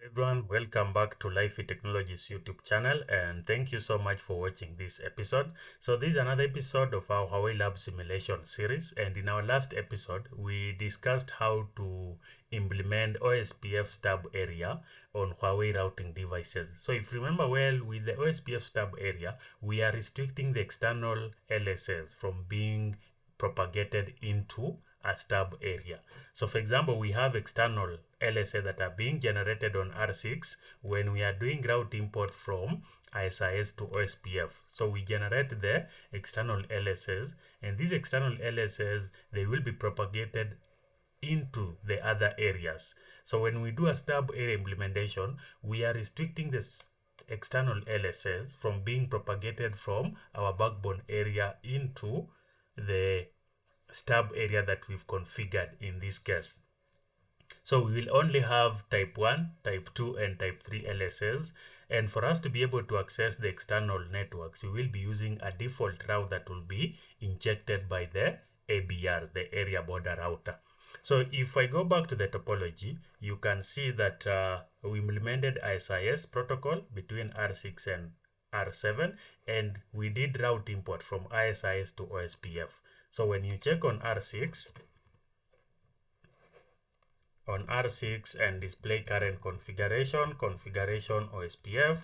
Everyone, welcome back to Lifey Technologies YouTube channel, and thank you so much for watching this episode. So this is another episode of our Huawei Lab simulation series, and in our last episode we discussed how to implement OSPF stub area on Huawei routing devices. So if you remember well, with the OSPF stub area we are restricting the external LSAs from being propagated into a stub area. So for example, we have external LSA that are being generated on R6 when we are doing route import from ISIS to OSPF. So we generate the external LSAs, and these external LSAs, they will be propagated into the other areas. So when we do a stub area implementation, we are restricting this external LSAs from being propagated from our backbone area into the stub area that we've configured in this case. So we will only have type 1, type 2, and type 3 LSAs. And for us to be able to access the external networks, we will be using a default route that will be injected by the ABR, the area border router. So if I go back to the topology, you can see that we implemented ISIS protocol between R6 and R7, and we did route import from ISIS to OSPF. So when you check on R6 and display current configuration OSPF,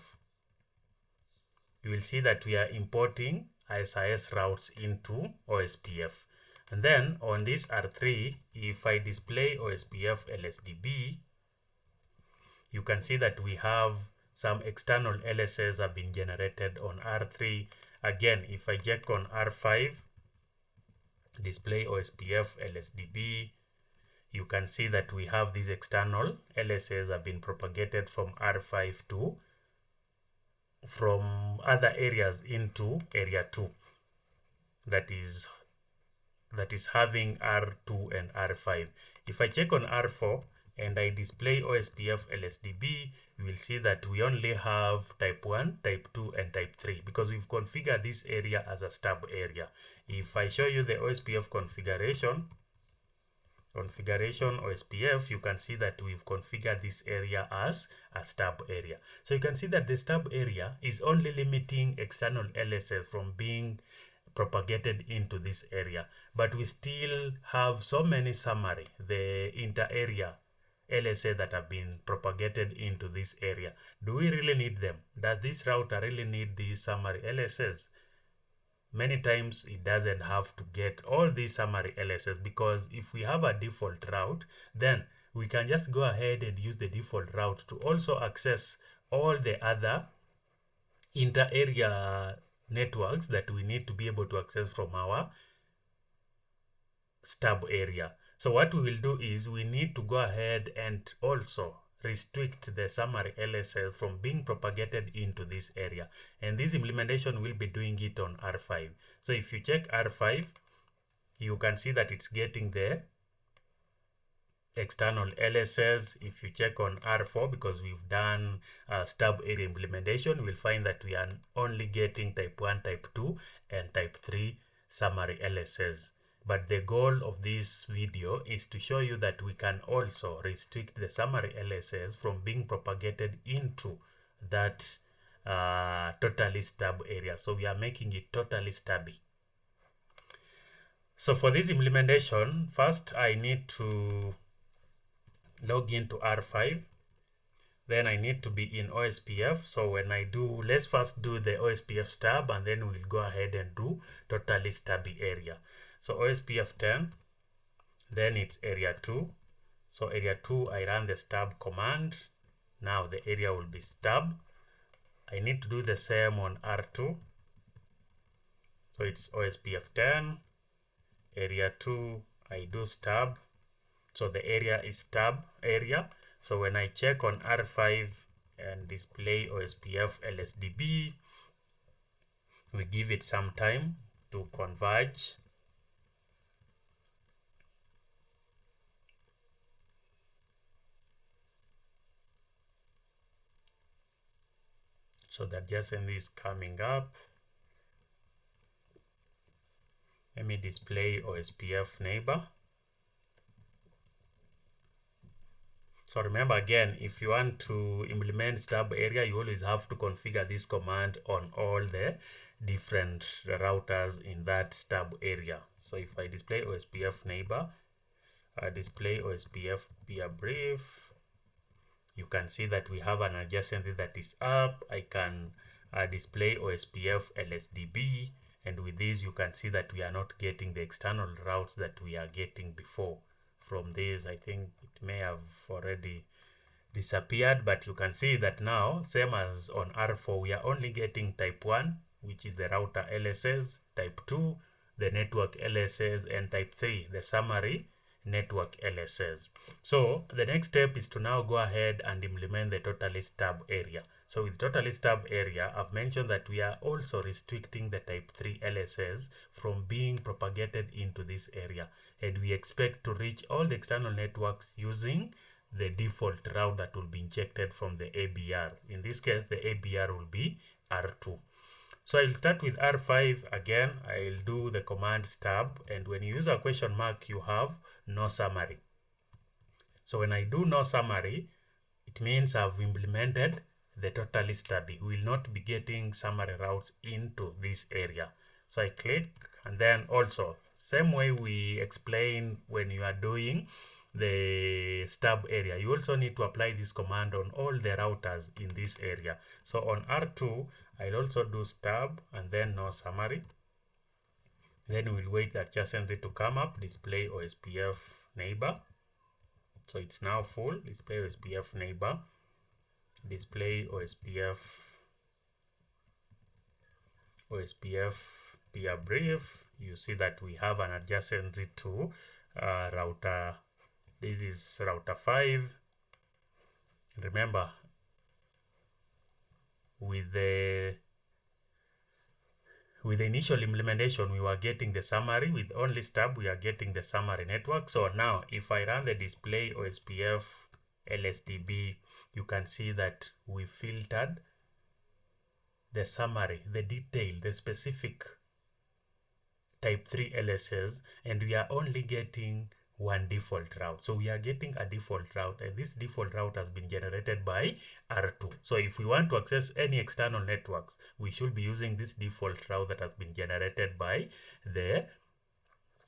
you will see that we are importing ISIS routes into OSPF. And then on this R3, if I display OSPF LSDB, you can see that we have some external LSAs have been generated on R3. Again, if I check on R5, display OSPF LSDB, you can see that we have these external LSAs have been propagated from R5 to from other areas into area 2 that is having R2 and R5. If I check on R4 and I display OSPF LSDB, you will see that we only have type 1, type 2, and type 3 because we've configured this area as a stub area. If I show you the OSPF configuration OSPF, you can see that we've configured this area as a stub area. So you can see that the stub area is only limiting external LSAs from being propagated into this area, but we still have so many summary, the inter-area LSA that have been propagated into this area. Do we really need them? Does this router really need these summary LSAs? Many times it doesn't have to get all these summary LSAs, because if we have a default route, then we can just go ahead and use the default route to also access all the other inter-area networks that we need to be able to access from our stub area. So what we will do is we need to go ahead and also restrict the summary LSAs from being propagated into this area, and this implementation will be doing it on R5. So if you check R5, you can see that it's getting the external LSAs. If you check on R4, because we've done stub area implementation, we'll find that we are only getting type 1, type 2, and type 3 summary LSAs. But the goal of this video is to show you that we can also restrict the summary LSAs from being propagated into that totally stub area. So we are making it totally stubby. So for this implementation, first I need to log into R5. Then I need to be in OSPF. So when I do, let's first do the OSPF stub, and then we'll go ahead and do totally stubby area. So OSPF 10, then it's area 2. So area 2, I run the stub command. Now the area will be stub. I need to do the same on R2. So it's OSPF 10, area 2, I do stub. So the area is stub area. So when I check on R5 and display OSPF LSDB, we give it some time to converge. So that adjacent is coming up. Let me display OSPF neighbor. So remember again, if you want to implement stub area, you always have to configure this command on all the different routers in that stub area. So if I display OSPF neighbor, display OSPF peer brief, you can see that we have an adjacency that is up. I can display OSPF LSDB, and with this you can see that we are not getting the external routes that we are getting before. From this, I think it may have already disappeared, but you can see that now, same as on R4, we are only getting type 1, which is the router LSAs, type 2, the network LSAs, and type 3, the summary network LSAs. So the next step is to now go ahead and implement the Totally Stub area. So with Totally Stub area, I've mentioned that we are also restricting the type 3 LSAs from being propagated into this area, and we expect to reach all the external networks using the default route that will be injected from the ABR. In this case, the ABR will be R2. So I'll start with R5 again. I'll do the command stub, and when you use a question mark, you have no summary. So when I do no summary, it means I've implemented the Totally Stubby. We will not be getting summary routes into this area. So I click, and then also same way we explain when you are doing the stub area, you also need to apply this command on all the routers in this area. So on R2, I'll also do stub and then no summary. Then we'll wait the adjacency to come up, display OSPF neighbor. So it's now full, display OSPF neighbor, display OSPF peer brief. You see that we have an adjacency to router. This is router 5. Remember, with the initial implementation, we were getting the summary. With only stub, we are getting the summary network. So now, if I run the display OSPF LSDB, you can see that we filtered the summary, the detail, the specific type 3 LSAs, and we are only getting one default route. So we are getting a default route, and this default route has been generated by R2. So if we want to access any external networks, we should be using this default route that has been generated by the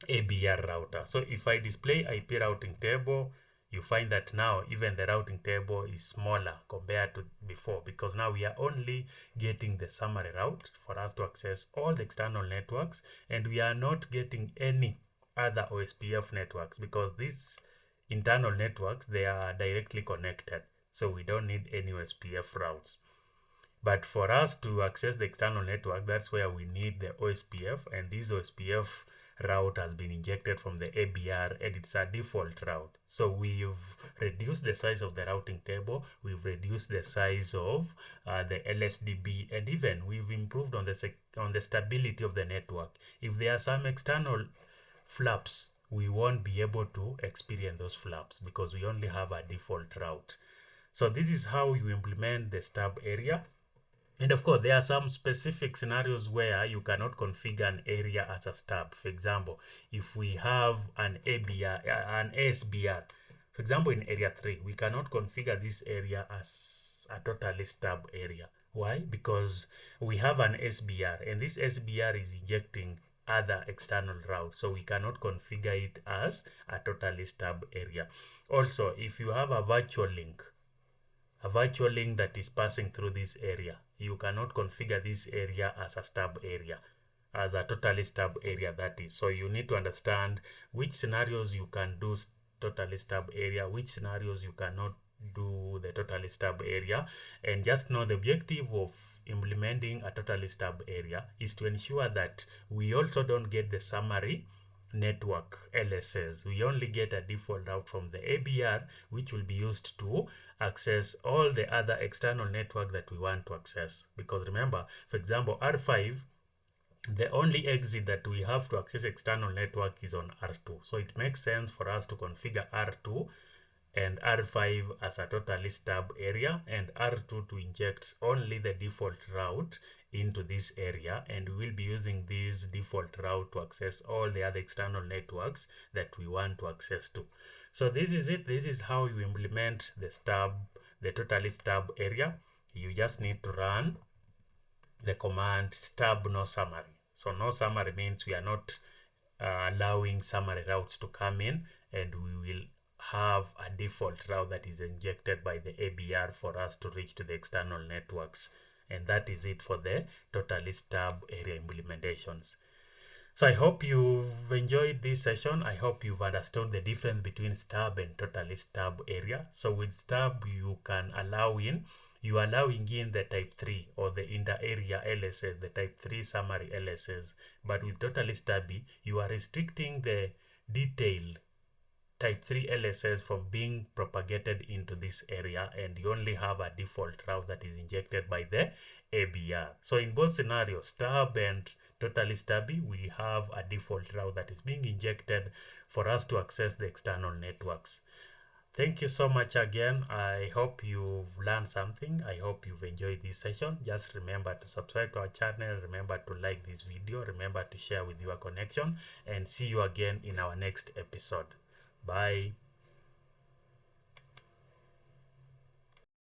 ABR router. So if I display IP routing table, you find that now even the routing table is smaller compared to before, because now we are only getting the summary route for us to access all the external networks, and we are not getting any other OSPF networks, because these internal networks, they are directly connected, so we don't need any OSPF routes. But for us to access the external network, that's where we need the OSPF, and this OSPF route has been injected from the ABR, and it's a default route. So we've reduced the size of the routing table, we've reduced the size of the LSDB, and even we've improved on the stability of the network. If there are some external flaps, we won't be able to experience those flaps because we only have a default route. So this is how you implement the stub area. And of course, there are some specific scenarios where you cannot configure an area as a stub. For example, if we have an ASBR, for example, in area 3, we cannot configure this area as a totally stub area. Why? Because we have an SBR, and this SBR is injecting other external routes, so we cannot configure it as a totally stub area. Also, if you have a virtual link that is passing through this area, you cannot configure this area as a stub area, as a totally stub area, that is. So you need to understand which scenarios you can do totally stub area, which scenarios you cannot do the totally stub area. And just know the objective of implementing a totally stub area is to ensure that we also don't get the summary network LSAs. We only get a default route from the ABR, which will be used to access all the other external network that we want to access. Because remember, for example, R5, the only exit that we have to access external network is on R2. So it makes sense for us to configure R2 and R5 as a totally stub area, and R2 to inject only the default route into this area, and we will be using this default route to access all the other external networks that we want to access to. So this is it. This is how you implement the Totally Stub area. You just need to run the command stub no summary. So no summary means we are not allowing summary routes to come in, and we will have a default route that is injected by the ABR for us to reach to the external networks. And that is it for the Totally Stub area implementations. So I hope you've enjoyed this session. I hope you've understood the difference between stub and Totally Stub area. So with stub, you are allowing in the type 3 or the inter-area LSAs, the type 3 summary LSAs. But with Totally Stubby, you are restricting the detailed type 3 LSAs from being propagated into this area, and you only have a default route that is injected by the ABR. So in both scenarios, stub and Totally Stubby, we have a default route that is being injected for us to access the external networks. Thank you so much again. I hope you've learned something. I hope you've enjoyed this session. Just remember to subscribe to our channel. Remember to like this video. Remember to share with your connection, and see you again in our next episode. Bye.